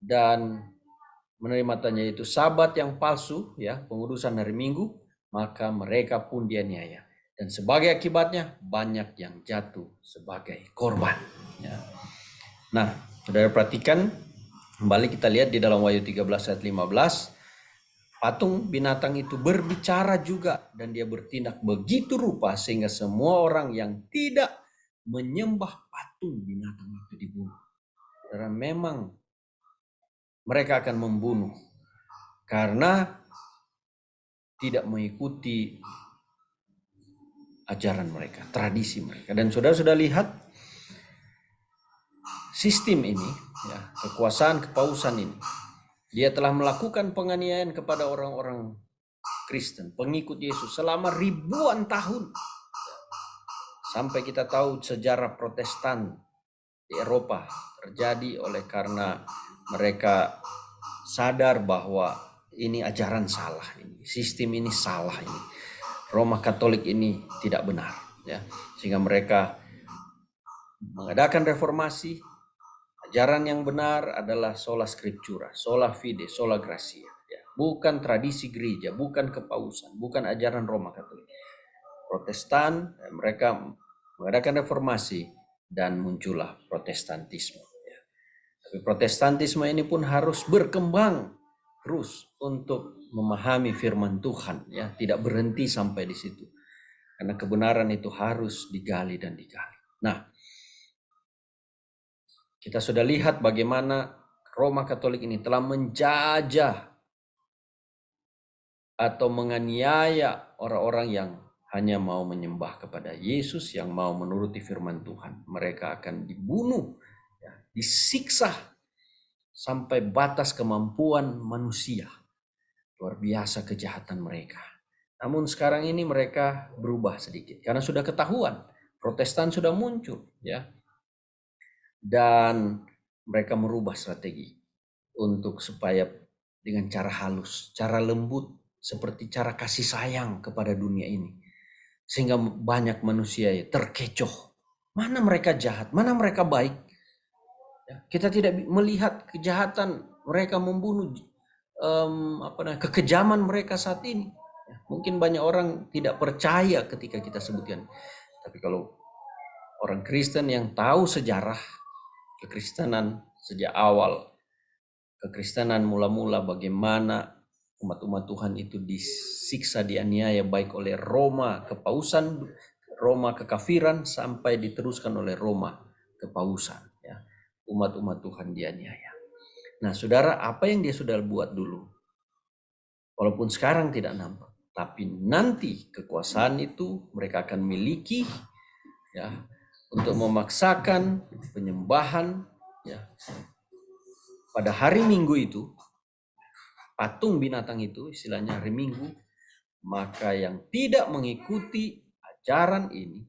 dan menerima tanya itu Sabat yang palsu, ya, pengudusan hari Minggu, maka mereka pun dianiaya. Dan sebagai akibatnya banyak yang jatuh sebagai korban. Ya. Nah, saudara perhatikan, kembali kita lihat di dalam Wahyu 13 ayat 15, patung binatang itu berbicara juga dan dia bertindak begitu rupa sehingga semua orang yang tidak menyembah patung binatang itu dibunuh. Karena memang mereka akan membunuh karena tidak mengikuti ajaran mereka, tradisi mereka. Dan saudara sudah lihat sistem ini, ya, kekuasaan kepausan ini, dia telah melakukan penganiayaan kepada orang-orang Kristen, pengikut Yesus selama ribuan tahun. Sampai kita tahu sejarah Protestan di Eropa terjadi oleh karena mereka sadar bahwa ini ajaran salah, ini sistem ini salah, ini Roma Katolik ini tidak benar, ya, sehingga mereka mengadakan reformasi. Ajaran yang benar adalah sola scriptura, sola fide, sola gratia, ya, bukan tradisi gereja, bukan kepausan, bukan ajaran Roma Katolik. Protestan, mereka mengadakan reformasi dan muncullah Protestantisme. Ya. Tapi Protestantisme ini pun harus berkembang terus untuk memahami firman Tuhan, ya, tidak berhenti sampai di situ. Karena kebenaran itu harus digali dan digali. Nah, kita sudah lihat bagaimana Roma Katolik ini telah menjajah atau menganiaya orang-orang yang hanya mau menyembah kepada Yesus, yang mau menuruti firman Tuhan. Mereka akan dibunuh, ya, disiksa sampai batas kemampuan manusia. Luar biasa kejahatan mereka. Namun sekarang ini mereka berubah sedikit karena sudah ketahuan Protestan sudah muncul, ya. Dan mereka merubah strategi untuk supaya dengan cara halus, cara lembut, seperti cara kasih sayang kepada dunia ini. Sehingga banyak manusia terkecoh. Mana mereka jahat, mana mereka baik. Ya, kita tidak melihat kejahatan mereka membunuh, kekejaman mereka saat ini. Ya, mungkin banyak orang tidak percaya ketika kita sebutkan. Tapi kalau orang Kristen yang tahu sejarah kekristenan sejak awal, kekristenan mula-mula bagaimana umat-umat Tuhan itu disiksa, dianiaya baik oleh Roma kepausan, Roma kekafiran, sampai diteruskan oleh Roma kepausan, ya. Umat-umat Tuhan dianiaya. Nah, saudara, apa yang dia sudah buat dulu, walaupun sekarang tidak nampak, tapi nanti kekuasaan itu mereka akan miliki, ya, untuk memaksakan penyembahan, ya, pada hari Minggu itu, patung binatang itu, istilahnya hari Minggu, maka yang tidak mengikuti ajaran ini,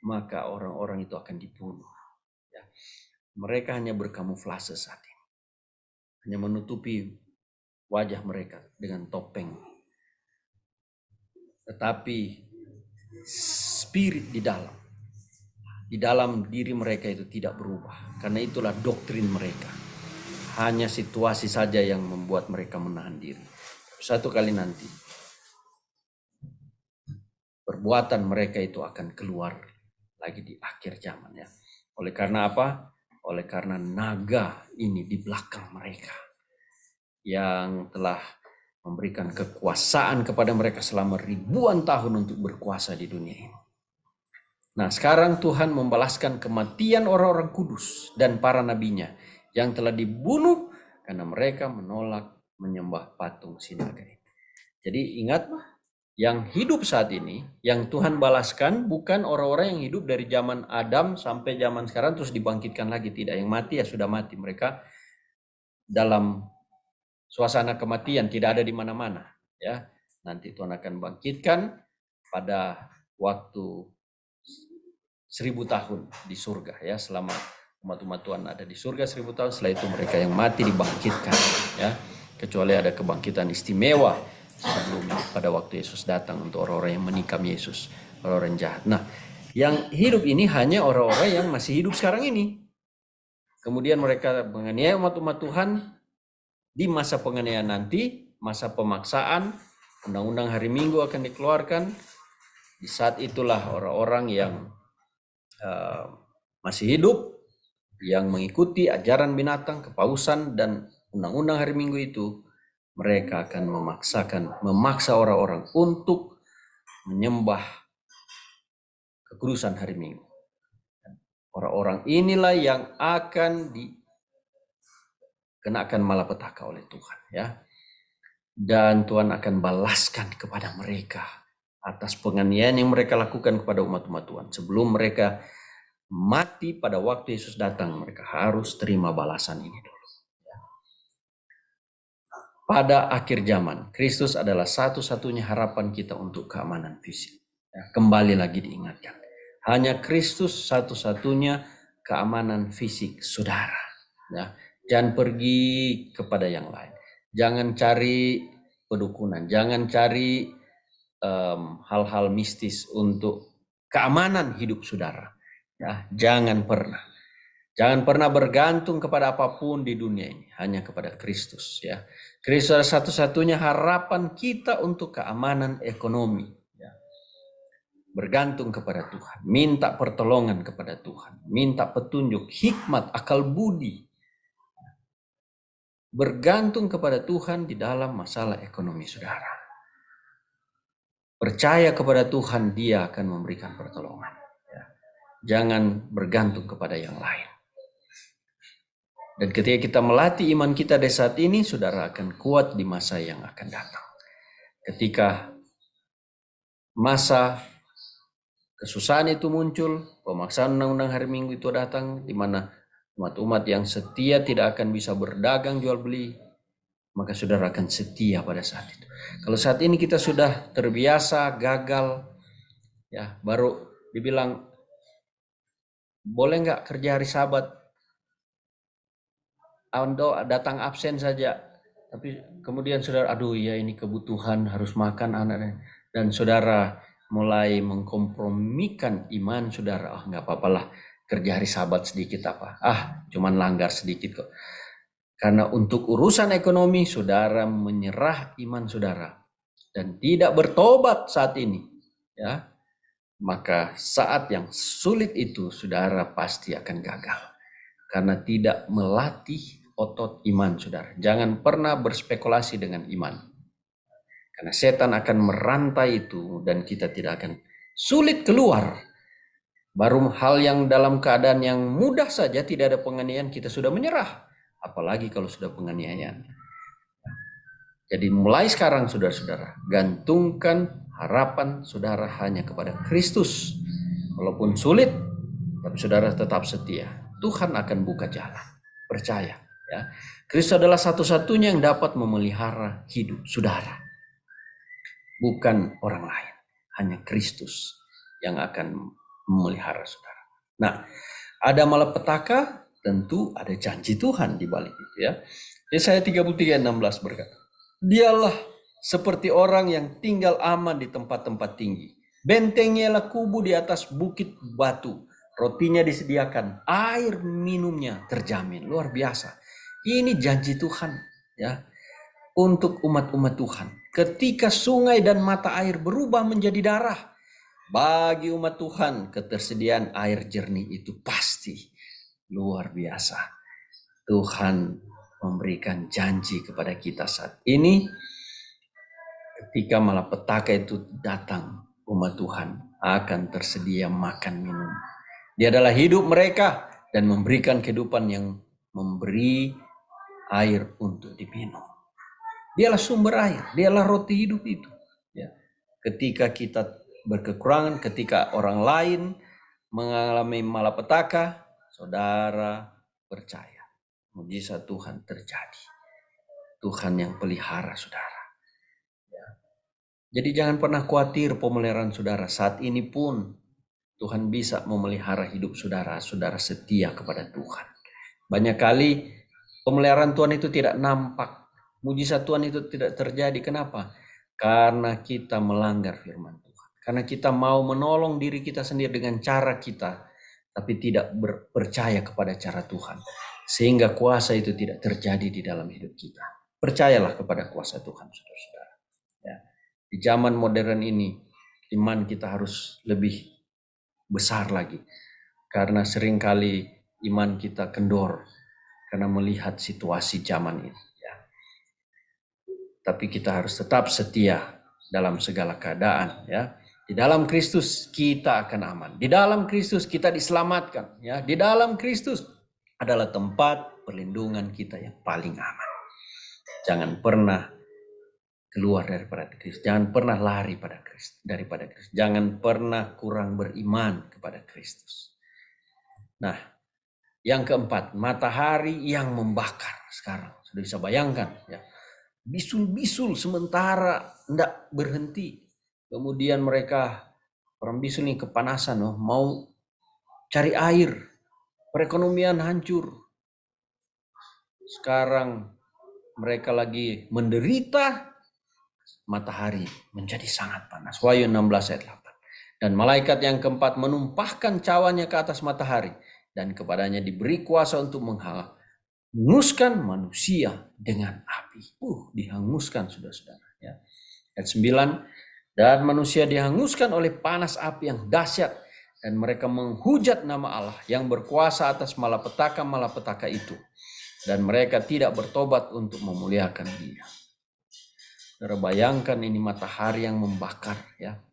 maka orang-orang itu akan dibunuh. Ya. Mereka hanya berkamuflase saat ini, hanya menutupi wajah mereka dengan topeng. Tetapi spirit di dalam diri mereka itu tidak berubah. Karena itulah doktrin mereka. Hanya situasi saja yang membuat mereka menahan diri. Satu kali nanti perbuatan mereka itu akan keluar lagi di akhir zaman, ya. Oleh karena apa? Oleh karena naga ini di belakang mereka yang telah memberikan kekuasaan kepada mereka selama ribuan tahun untuk berkuasa di dunia ini. Nah, sekarang Tuhan membalaskan kematian orang-orang kudus dan para nabinya yang telah dibunuh karena mereka menolak menyembah patung sinaga. Jadi ingat, yang hidup saat ini, yang Tuhan balaskan bukan orang-orang yang hidup dari zaman Adam sampai zaman sekarang terus dibangkitkan lagi. Tidak, yang mati ya sudah mati. Mereka dalam suasana kematian, tidak ada di mana-mana, ya. Nanti Tuhan akan bangkitkan pada waktu 1000 tahun di surga, ya, selama umat-umat Tuhan ada di surga 1000 tahun. Setelah itu mereka yang mati dibangkitkan, ya, kecuali ada kebangkitan istimewa sebelumnya pada waktu Yesus datang untuk orang-orang yang menikam Yesus, orang-orang jahat. Nah, yang hidup ini hanya orang-orang yang masih hidup sekarang ini. kemudian mereka menganiaya umat-umat Tuhan. Di masa penganiayaan nanti, masa pemaksaan, undang-undang hari Minggu akan dikeluarkan. Di saat itulah orang-orang yang masih hidup, yang mengikuti ajaran binatang, kepausan, dan undang-undang hari Minggu itu, mereka akan memaksa orang-orang untuk menyembah kekudusan hari Minggu. Orang-orang inilah yang akan dikenakan malapetaka oleh Tuhan, ya. Dan Tuhan akan balaskan kepada mereka atas penganiayaan yang mereka lakukan kepada umat-umat Tuhan. Sebelum mereka mati pada waktu Yesus datang, mereka harus terima balasan ini dulu. Pada akhir zaman, Kristus adalah satu-satunya harapan kita untuk keamanan fisik. Kembali lagi diingatkan, hanya Kristus satu-satunya keamanan fisik saudara. Ya, jangan pergi kepada yang lain. Jangan cari pedukunan, jangan cari hal-hal mistis untuk keamanan hidup saudara. Ya, jangan pernah bergantung kepada apapun di dunia ini, hanya kepada Kristus. Ya, Kristus adalah satu-satunya harapan kita untuk keamanan ekonomi. Ya. Bergantung kepada Tuhan, minta pertolongan kepada Tuhan, minta petunjuk, hikmat, akal budi. Bergantung kepada Tuhan di dalam masalah ekonomi saudara. Percaya kepada Tuhan, Dia akan memberikan pertolongan. Ya. Jangan bergantung kepada yang lain. Dan ketika kita melatih iman kita di saat ini, saudara akan kuat di masa yang akan datang. Ketika masa kesusahan itu muncul, pemaksaan undang-undang hari Minggu itu datang, di mana umat-umat yang setia tidak akan bisa berdagang jual beli, maka saudara akan setia pada saat itu. Kalau saat ini kita sudah terbiasa gagal, ya baru dibilang boleh nggak kerja hari Sabat, datang absen saja, tapi kemudian saudara, aduh ya ini kebutuhan harus makan anaknya, dan saudara mulai mengkompromikan iman saudara. Nggak apa-apalah kerja hari Sabat sedikit apa, cuman langgar sedikit kok. Karena untuk urusan ekonomi saudara menyerah iman saudara dan tidak bertobat saat ini, ya, maka saat yang sulit itu saudara pasti akan gagal karena tidak melatih otot iman saudara. Jangan pernah berspekulasi dengan iman. Karena setan akan merantai itu dan kita tidak akan sulit keluar. Baru hal yang dalam keadaan yang mudah saja, tidak ada penganiayaan, kita sudah menyerah. Apalagi kalau sudah penganiayaan. Jadi mulai sekarang saudara-saudara, gantungkan harapan saudara hanya kepada Kristus. Walaupun sulit, tapi saudara tetap setia. Tuhan akan buka jalan. Percaya. Ya, Kristus adalah satu-satunya yang dapat memelihara hidup saudara. Bukan orang lain. Hanya Kristus yang akan memelihara saudara. Nah, ada malapetaka, tentu ada janji Tuhan di balik itu, ya. Yesaya 33:16 berkata, Dialah seperti orang yang tinggal aman di tempat-tempat tinggi. Bentengnya ialah kubu di atas bukit batu. Rotinya disediakan, air minumnya terjamin. Luar biasa. Ini janji Tuhan, ya, untuk umat-umat Tuhan. Ketika sungai dan mata air berubah menjadi darah, bagi umat Tuhan ketersediaan air jernih itu pasti. Luar biasa. Tuhan memberikan janji kepada kita saat ini. Ketika malapetaka itu datang, umat Tuhan akan tersedia makan minum. Dia adalah hidup mereka dan memberikan kehidupan yang memberi air untuk diminum. Dialah sumber air, dialah roti hidup itu. Ya. Ketika kita berkekurangan, ketika orang lain mengalami malapetaka, saudara percaya, mujizat Tuhan terjadi. Tuhan yang pelihara saudara. Ya. Jadi jangan pernah khawatir pemeliharaan saudara. Saat ini pun Tuhan bisa memelihara hidup saudara. Saudara setia kepada Tuhan. Banyak kali pemeliharaan Tuhan itu tidak nampak. Mujizat Tuhan itu tidak terjadi. Kenapa? Karena kita melanggar firman Tuhan. Karena kita mau menolong diri kita sendiri dengan cara kita, tapi tidak percaya kepada cara Tuhan. sehingga kuasa itu tidak terjadi di dalam hidup kita. Percayalah kepada kuasa Tuhan, saudara-saudara. Ya. Di zaman modern ini, iman kita harus lebih besar lagi. Karena seringkali iman kita kendor karena melihat situasi zaman ini. Ya. Tapi kita harus tetap setia dalam segala keadaan. Ya. Di dalam Kristus kita akan aman. Di dalam Kristus kita diselamatkan. Ya. Di dalam Kristus adalah tempat perlindungan kita yang paling aman. Jangan pernah keluar daripada Kristus. Jangan pernah lari daripada Kristus. Jangan pernah kurang beriman kepada Kristus. Nah, yang keempat, matahari yang membakar sekarang. Sudah bisa bayangkan ya. Bisul-bisul sementara tidak berhenti. Kemudian mereka, orang bisul ini kepanasan, mau cari air. Perekonomian hancur. Sekarang mereka lagi menderita, matahari menjadi sangat panas. Wahyu 16 ayat 8. Dan malaikat yang keempat menumpahkan cawanya ke atas matahari. Dan kepadanya diberi kuasa untuk menghanguskan manusia dengan api. Dihanguskan, saudara-saudara. Ya. Ayat 9. Dan manusia dihanguskan oleh panas api yang dahsyat. Dan mereka menghujat nama Allah yang berkuasa atas malapetaka itu. Dan mereka tidak bertobat untuk memuliakan Dia. Saudara, bayangkan ini matahari yang membakar. Ya.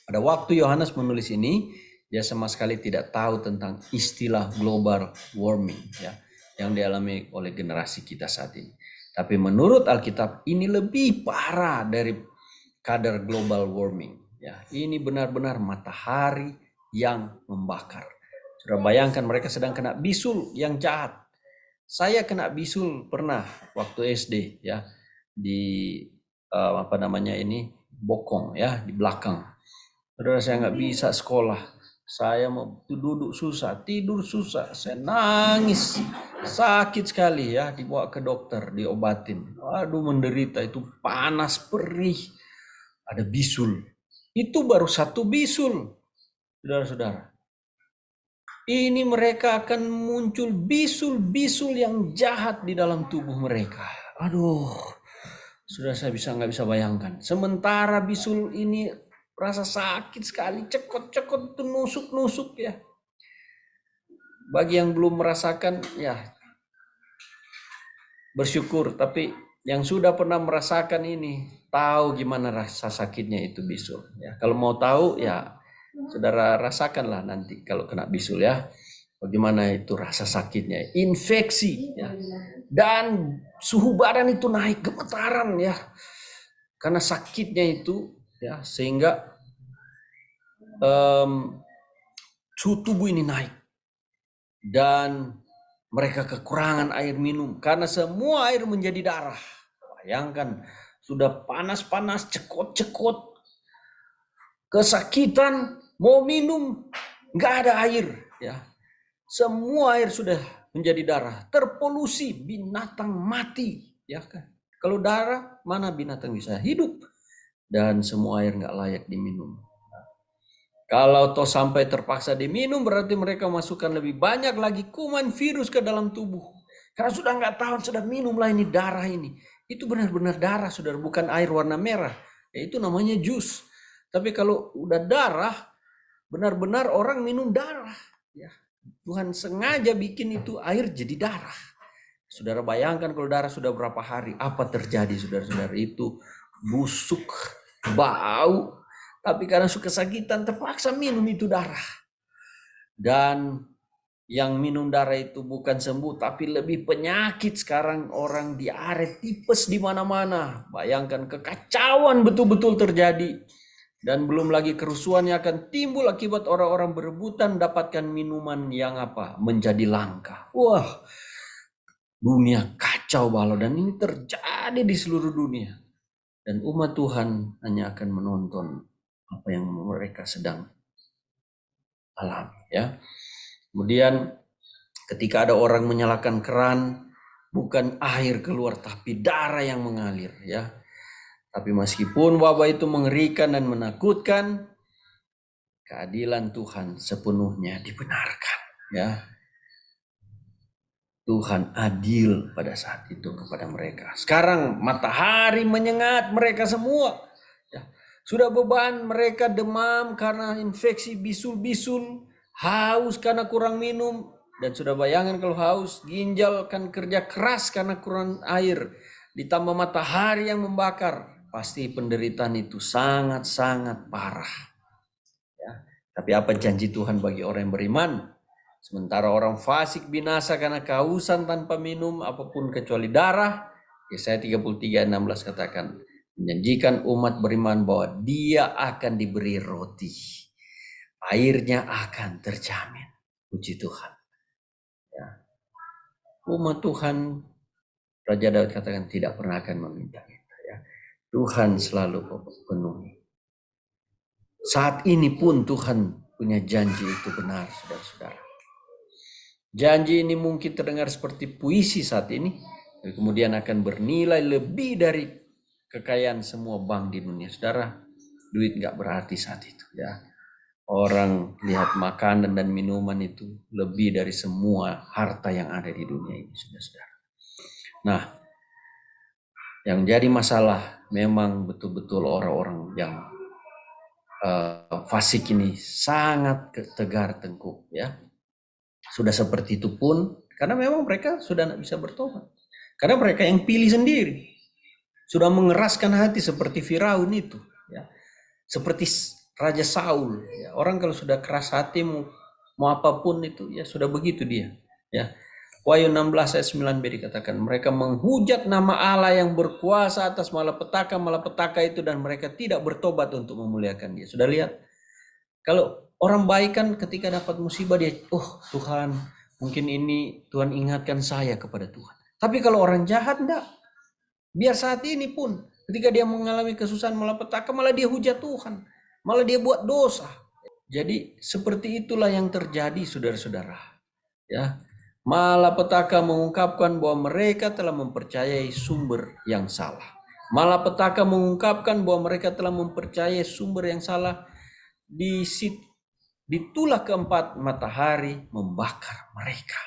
Pada waktu Yohanes menulis ini, dia sama sekali tidak tahu tentang istilah global warming ya, yang dialami oleh generasi kita saat ini. Tapi menurut Alkitab ini lebih parah dari kadar global warming. Ya, ini benar-benar matahari yang membakar. Sudah bayangkan mereka sedang kena bisul yang jahat. Saya kena bisul pernah waktu SD ya, di bokong ya, di belakang. Saudara, saya nggak bisa sekolah. Saya mau duduk susah, tidur susah, saya nangis, sakit sekali ya, dibawa ke dokter, diobatin. Aduh, menderita, itu panas, perih, ada bisul. Itu baru satu bisul, saudara-saudara. Ini mereka akan muncul bisul-bisul yang jahat di dalam tubuh mereka. Aduh, sudah saya nggak bisa bayangkan. Sementara bisul ini rasa sakit sekali, cekot-cekot itu nusuk-nusuk ya. Bagi yang belum merasakan ya bersyukur, tapi yang sudah pernah merasakan ini tahu gimana rasa sakitnya itu bisul ya. Kalau mau tahu ya saudara rasakanlah nanti kalau kena bisul ya. Bagaimana itu rasa sakitnya, infeksi ya. Dan suhu badan itu naik gemetaran ya. Karena sakitnya itu ya, sehingga suhu tubuh ini naik dan mereka kekurangan air minum karena semua air menjadi darah. Bayangkan sudah panas-panas, cekot-cekot, kesakitan, mau minum nggak ada air ya, semua air sudah menjadi darah, terpolusi, binatang mati ya kan. Kalau darah mana binatang bisa hidup, dan semua air nggak layak diminum. Kalau toh sampai terpaksa diminum, berarti mereka masukkan lebih banyak lagi kuman virus ke dalam tubuh. Karena sudah nggak tahan, sudah minumlah ini darah ini. Itu benar-benar darah, saudara, bukan air warna merah. Ya, itu namanya jus. Tapi kalau udah darah, benar-benar orang minum darah. Ya, Tuhan sengaja bikin itu air jadi darah. Saudara bayangkan kalau darah sudah berapa hari, apa terjadi, saudara-saudara? Itu busuk, bau. Tapi karena suka kesakitan terpaksa minum itu darah. Dan yang minum darah itu bukan sembuh, tapi lebih penyakit. Sekarang orang diare, tipes di mana-mana. Bayangkan kekacauan betul-betul terjadi. Dan belum lagi kerusuhan yang akan timbul akibat orang-orang berebutan mendapatkan minuman yang menjadi langka. Wah, dunia kacau balau, dan ini terjadi di seluruh dunia. Dan umat Tuhan hanya akan menonton apa yang mereka sedang alami ya. Kemudian ketika ada orang menyalakan keran, bukan air keluar tapi darah yang mengalir ya. Tapi meskipun wabah itu mengerikan dan menakutkan, keadilan Tuhan sepenuhnya dibenarkan ya. Tuhan adil pada saat itu kepada mereka. Sekarang matahari menyengat mereka semua. Ya. Sudah beban mereka demam karena infeksi bisul-bisul, haus karena kurang minum, dan sudah bayangkan kalau haus, ginjal kan kerja keras karena kurang air, ditambah matahari yang membakar, pasti penderitaan itu sangat-sangat parah. Ya. Tapi apa janji Tuhan bagi orang yang beriman? Sementara orang fasik binasa karena kehausan tanpa minum apapun kecuali darah. Yesaya 33:16 katakan, menjanjikan umat beriman bahwa dia akan diberi roti. Airnya akan terjamin. Puji Tuhan. Ya. Umat Tuhan, Raja Daud katakan tidak pernah akan meminta-minta. Ya. Tuhan selalu penuhi. Saat ini pun Tuhan punya janji itu benar, saudara-saudara. Janji ini mungkin terdengar seperti puisi saat ini, kemudian akan bernilai lebih dari kekayaan semua bank di dunia. Saudara, duit gak berarti saat itu ya. Orang lihat makanan dan minuman itu lebih dari semua harta yang ada di dunia ini, saudara-saudara. Nah, yang jadi masalah memang betul-betul orang-orang yang fasik ini sangat tegar tengkuk ya. Sudah seperti itu pun, karena memang mereka sudah tidak bisa bertobat. Karena mereka yang pilih sendiri. Sudah mengeraskan hati seperti Firaun itu. Ya. Seperti Raja Saul. Ya. Orang kalau sudah keras hati, mau apapun itu, ya sudah begitu dia. Ya. Wahyu 16 ayat 9b dikatakan, mereka menghujat nama Allah yang berkuasa atas malapetaka itu, dan mereka tidak bertobat untuk memuliakan dia. Sudah lihat? Kalau orang baik kan ketika dapat musibah dia, oh Tuhan, mungkin ini Tuhan ingatkan saya kepada Tuhan. Tapi kalau orang jahat enggak. Biar saat ini pun ketika dia mengalami kesusahan malapetaka, malah dia hujat Tuhan. Malah dia buat dosa. Jadi seperti itulah yang terjadi, saudara-saudara. Ya. Malapetaka mengungkapkan bahwa mereka telah mempercayai sumber yang salah. Malapetaka mengungkapkan bahwa mereka telah mempercayai sumber yang salah. Ditulah keempat matahari membakar mereka.